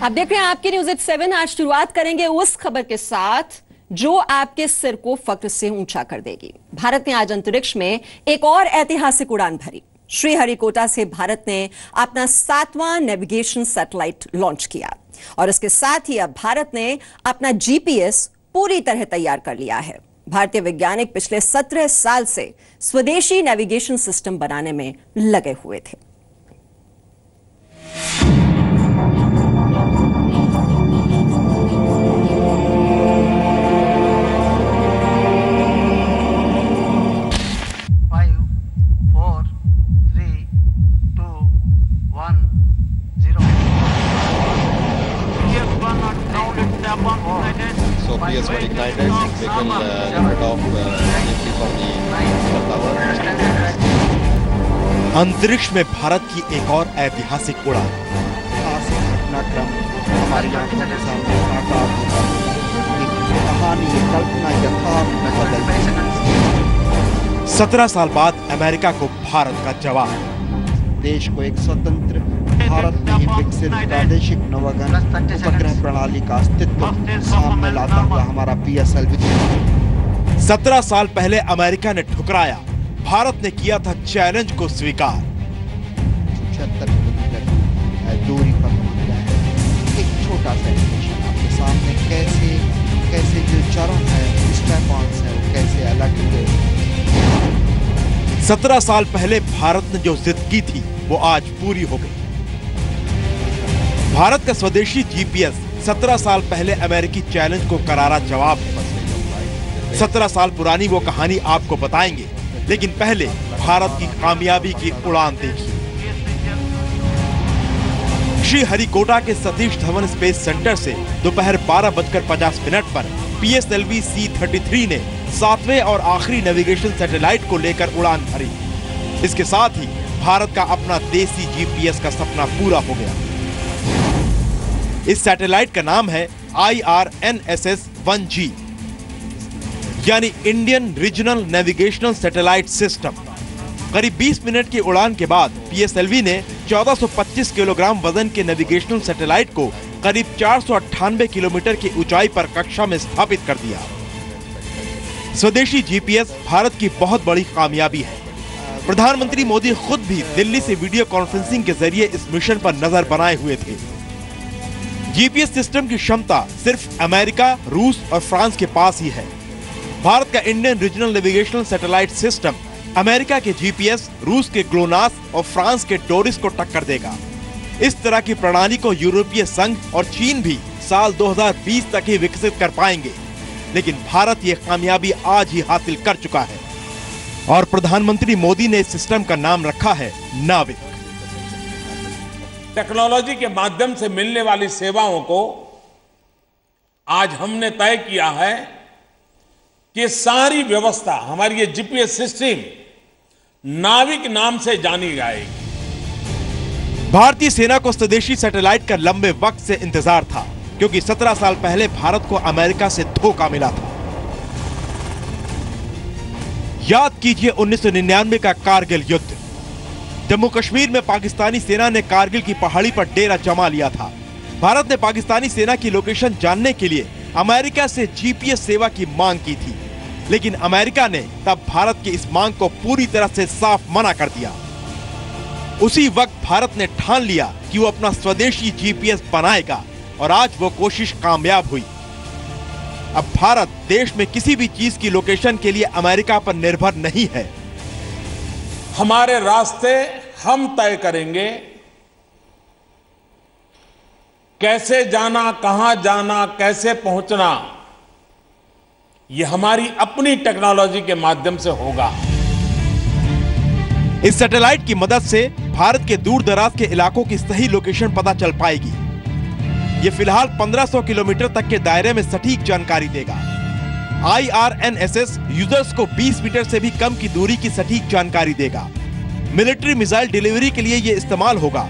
आप देख रहे हैं आपके न्यूज एट 7। आज शुरुआत करेंगे उस खबर के साथ जो आपके सिर को फक्र से ऊंचा कर देगी। भारत ने आज अंतरिक्ष में एक और ऐतिहासिक उड़ान भरी। श्रीहरिकोटा से भारत ने अपना 7वां नेविगेशन सैटेलाइट लॉन्च किया और इसके साथ ही अब भारत ने अपना जीपीएस पूरी तरह तैयार कर लिया है। भारतीय वैज्ञानिक पिछले 17 साल से स्वदेशी नेविगेशन सिस्टम बनाने में लगे हुए थे। So PS was ignited, vehicle lifted off safely from the tower. अंतरिक्ष में भारत की एक और ऐतिहासिक उड़ान। घटनाक्रम हमारी आंखों के सामने साकार होता है। कहानी कल्पना यथार्थ में बदल गई। 17 साल बाद अमेरिका को भारत का जवाब। देश को एक स्वतंत्र भारत में ही विकसित प्रादेशिक नवागन उपग्रह प्रणाली का अस्तित्व सामने लाता हुआ हमारा PSLV 17 साल पहले अमेरिका ने ठुकराया, भारत ने किया था चैलेंज को स्वीकार। 76 किलोमीटर दूरी पर पहुंच गया है। एक छोटा सा एनिमेशन आपके सामने कैसे जो चरण है, स्टेप-ऑन्स है, वो कैसे अलग हुए। 17 साल पहले भारत ने जो जिद की थी वो आज पूरी हो गई। भारत का स्वदेशी जीपीएस 17 साल पहले अमेरिकी चैलेंज को करारा जवाब है। 17 साल पुरानी वो कहानी आपको बताएंगे, लेकिन पहले भारत की कामयाबी की उड़ान देखिए। श्रीहरिकोटा के सतीश धवन स्पेस सेंटर से दोपहर 12:50 पर PSLV C-33 ने 7वें और आखिरी नेविगेशन सैटेलाइट को लेकर उड़ान भरी। इसके साथ ही भारत का अपना देसी जीपीएस का सपना पूरा हो गया। इस सैटेलाइट का नाम है IRNSS-1G, यानी Indian regional navigational satellite system. करीब 20 मिनट की उड़ान के बाद PSLV ने 1425 किलोग्राम वजन के नेविगेशनल सैटेलाइट को करीब 498 किलोमीटर की ऊंचाई पर कक्षा में स्थापित कर दिया। स्वदेशी जीपीएस भारत की बहुत बड़ी कामयाबी है। प्रधानमंत्री मोदी खुद भी दिल्ली से वीडियो कॉन्फ्रेंसिंग के जरिए इस मिशन पर नजर बनाए हुए थे। जीपीएस सिस्टम की क्षमता सिर्फ अमेरिका, रूस और फ्रांस के पास ही है। भारत का Indian regional navigational satellite system America के जीपीएस, रूस के ग्लोनास और फ्रांस के डोरिस को टक्कर देगा। इस तरह की प्रणाली को यूरोपीय संघ और चीन भी साल 2020 तक ही विकसित कर पाएंगे, लेकिन भारत ये कामयाबी आज ही हासिल कर चुका है और प्रधानमंत्री मोदी ने इस सिस्टम का नाम रखा है नाविक। टेक्नोलॉजी के माध्यम से मिलने वाली सेवाओं को आज हमने तय किया है कि सारी व्यवस्था, हमारी ये जीपीएस सिस्टम नाविक नाम से जानी जाएगी। भारतीय सेना को स्वदेशी सैटेलाइट का लंबे वक्त से इंतजार था, क्योंकि 17 साल पहले भारत को अमेरिका से धोखा मिला था। याद कीजिए 1999 का कारगिल युद्ध। जम्मू कश्मीर में पाकिस्तानी सेना ने कारगिल की पहाड़ी पर डेरा जमा लिया था। भारत ने पाकिस्तानी सेना की लोकेशन जानने के लिए अमेरिका से जीपीएस सेवा की मांग की थी, लेकिन अमेरिका ने तब भारत की इस मांग को पूरी तरह से साफ मना कर दिया। उसी वक्त भारत ने ठान लिया कि वो अपना स्वदेशी जीपीएस बनाएगा और आज वो कोशिश कामयाब हुई। अब भारत देश में किसी भी चीज की लोकेशन के लिए अमेरिका पर निर्भर नहीं है। हमारे रास्ते हम तय करेंगे। कैसे जाना, कहां जाना, कैसे पहुंचना, यह हमारी अपनी टेक्नोलॉजी के माध्यम से होगा। इस सैटेलाइट की मदद से भारत के दूर दराज के इलाकों की सही लोकेशन पता चल पाएगी। ये फिलहाल 1500 किलोमीटर तक के दायरे में सटीक जानकारी देगा। IRNSS यूजर्स को 20 मीटर से भी कम की दूरी की सटीक जानकारी देगा। मिलिट्री मिसाइल डिलीवरी के लिए ये इस्तेमाल होगा।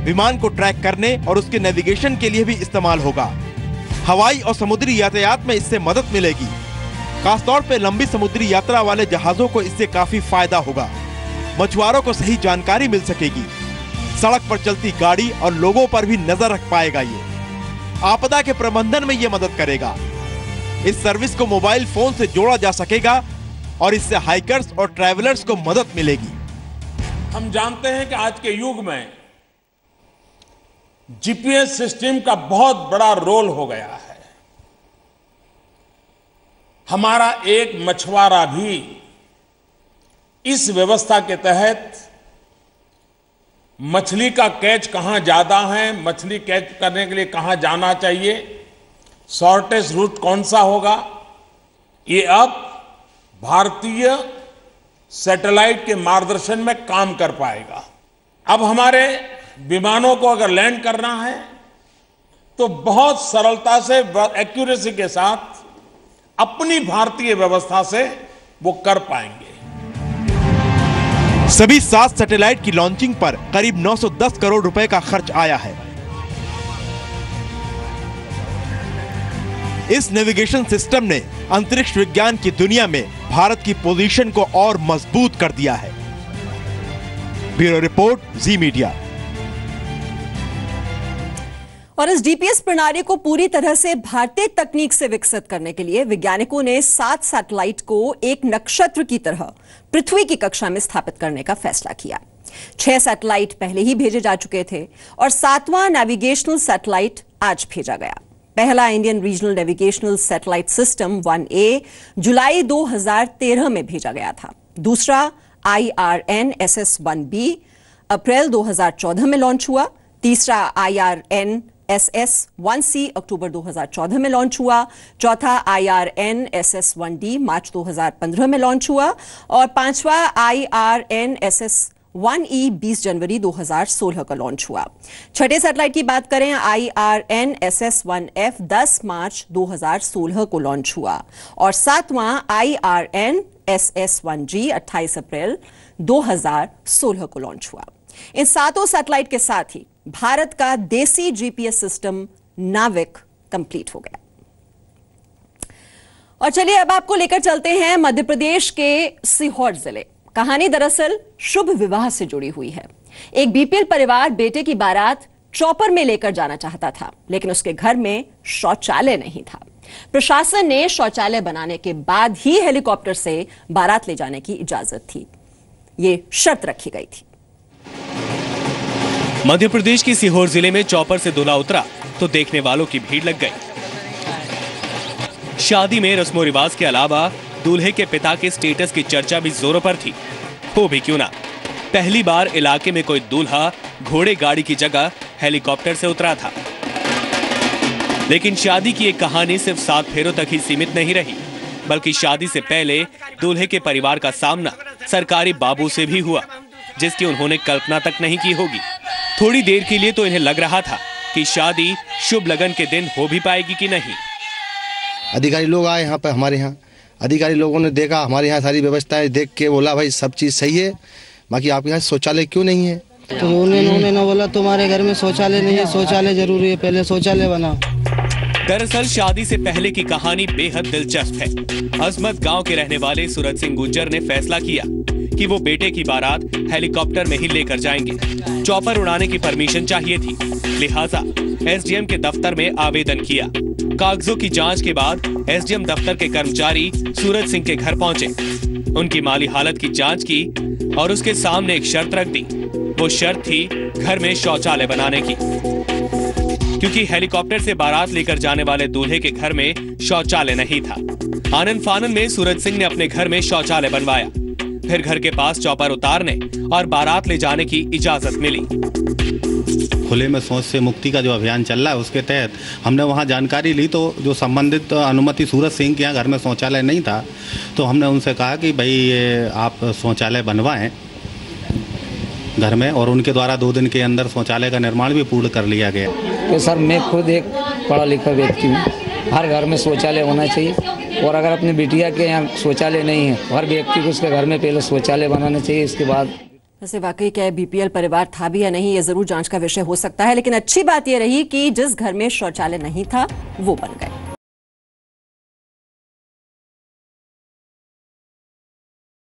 विमान को ट्रैक करने और उसके नेविगेशन के लिए भी इस्तेमाल होगा। हवाई और समुद्री यातायात में इससे मदद मिलेगी। खासतौर पर लंबी समुद्री यात्रा वाले जहाजों को इससे काफी फायदा होगा। मछुआरों को सही जानकारी मिल सकेगी। सड़क पर चलती गाड़ी और लोगों पर भी नजर रख पाएगा ये। आपदा के प्रबंधन में यह मदद करेगा। इस सर्विस को मोबाइल फोन से जोड़ा जा सकेगा और इससे हाइकर्स और ट्रैवलर्स को मदद मिलेगी। हम जानते हैं कि आज के युग में जीपीएस सिस्टम का बहुत बड़ा रोल हो गया है। हमारा एक मछुआरा भी इस व्यवस्था के तहत मछली का कैच कहां ज्यादा है, मछली कैच करने के लिए कहां जाना चाहिए, शॉर्टेस्ट रूट कौन सा होगा, ये अब भारतीय सैटेलाइट के मार्गदर्शन में काम कर पाएगा। अब हमारे विमानों को अगर लैंड करना है तो बहुत सरलता से, एक्यूरेसी के साथ अपनी भारतीय व्यवस्था से वो कर पाएंगे। सभी 7 सैटेलाइट की लॉन्चिंग पर करीब 910 करोड़ रुपए का खर्च आया है। इस नेविगेशन सिस्टम ने अंतरिक्ष विज्ञान की दुनिया में भारत की पोजीशन को और मजबूत कर दिया है। ब्यूरो रिपोर्ट, जी मीडिया। और इस जीपीएस प्रणाली को पूरी तरह से भारतीय तकनीक से विकसित करने के लिए वैज्ञानिकों ने 7 सैटेलाइट को एक नक्षत्र की तरह पृथ्वी की कक्षा में स्थापित करने का फैसला किया। 6 सैटेलाइट पहले ही भेजे जा चुके थे और 7वां नेविगेशनल सैटेलाइट आज भेजा गया। पहला Indian regional navigational satellite system 1A जुलाई 2013 में भेजा गया था। दूसरा IRNSS-1B अप्रैल 2014 में लॉन्च हुआ। तीसरा IRNSS-1C अक्टूबर 2014 में लॉन्च हुआ। चौथा IRNSS-1D मार्च 2015 में लॉन्च हुआ और पांचवा IRNSS-1E 20 जनवरी 2016 का लॉन्च हुआ। छठे सैटेलाइट की बात करें, IRNSS-1F 10 मार्च 2016 को लॉन्च हुआ और 7वां IRNSS-1G 28 अप्रैल 2016 को लॉन्च हुआ। इन 7 सैटेलाइट के साथ ही भारत का देसी जीपीएस सिस्टम नाविक कंप्लीट हो गया। और चलिए अब आपको लेकर चलते हैं मध्य प्रदेश के सीहोर जिले। कहानी दरअसल शुभ विवाह से जुड़ी हुई है। एक बीपीएल परिवार बेटे की बारात चॉपर में लेकर जाना चाहता था, लेकिन उसके घर में शौचालय नहीं था। प्रशासन ने शौचालय बनाने के बाद ही हेलीकॉप्टर से बारात ले जाने की इजाजत थी। ये शर्त रखी गई थी। मध्य प्रदेश के सीहोर जिले में चॉपर से दूल्हा उतरा तो देखने वालों की भीड़ लग गई। शादी में रस्मों रिवाज के अलावा दूल्हे के पिता के स्टेटस की चर्चा भी जोरों पर थी। हो भी क्यों ना, पहली बार इलाके में कोई दूल्हा घोड़े गाड़ी की जगह हेलीकॉप्टर से उतरा था। लेकिन शादी की एक कहानी सिर्फ 7 फेरों तक ही सीमित नहीं रही, बल्कि शादी से पहले दूल्हे के परिवार का सामना सरकारी बाबू से भी हुआ, जिसकी उन्होंने कल्पना तक नहीं की होगी। थोड़ी देर के लिए तो इन्हें लग रहा था कि शादी शुभ लगन के दिन हो भी पाएगी कि नहीं। अधिकारी लोग आए यहाँ पर, हमारे यहाँ अधिकारी लोगों ने देखा, हमारे यहाँ सारी व्यवस्थाएं देख के बोला भाई सब चीज़ सही है, बाकी आपके यहाँ शौचालय क्यों नहीं है। तो उन्होंने ना बोला तुम्हारे घर में शौचालय नहीं है, शौचालय जरूरी है, पहले शौचालय बनाओ। दरअसल शादी से पहले की कहानी बेहद दिलचस्प है। अजमत गांव के रहने वाले सूरज सिंह गुज्जर ने फैसला किया कि वो बेटे की बारात हेलीकॉप्टर में ही लेकर जाएंगे। चॉपर उड़ाने की परमिशन चाहिए थी, लिहाजा एसडीएम के दफ्तर में आवेदन किया। कागजों की जांच के बाद एसडीएम दफ्तर के कर्मचारी सूरज सिंह के घर पहुंचे, उनकी माली हालत की जांच की और उसके सामने एक शर्त रख दी। वो शर्त थी घर में शौचालय बनाने की, क्योंकि हेलीकॉप्टर से बारात लेकर जाने वाले दूल्हे के घर में शौचालय नहीं था। आनन फानन में सूरज सिंह ने अपने घर में शौचालय बनवाया, फिर घर के पास चॉपर उतारने और बारात ले जाने की इजाजत मिली। खुले में शौच से मुक्ति का जो अभियान चल रहा है, उसके तहत हमने वहां जानकारी ली, तो जो संबंधित अनुमति सूरज सिंह के यहाँ घर में शौचालय नहीं था, तो हमने उनसे कहा कि भाई ये आप शौचालय बनवाएं घर में, और उनके द्वारा 2 दिन के अंदर शौचालय का निर्माण भी पूर्ण कर लिया गया। तो सर मैं खुद एक पढ़ा लिखा व्यक्ति हूँ, हर घर में शौचालय होना चाहिए, और अगर अपनी बिटिया के यहाँ शौचालय नहीं है, हर व्यक्ति को उसके घर में पहले शौचालय बनाना चाहिए। इसके बाद वैसे वाकई क्या बीपीएल परिवार था भी या नहीं, ये जरूर जांच का विषय हो सकता है, लेकिन अच्छी बात यह रही कि जिस घर में शौचालय नहीं था वो बन गए।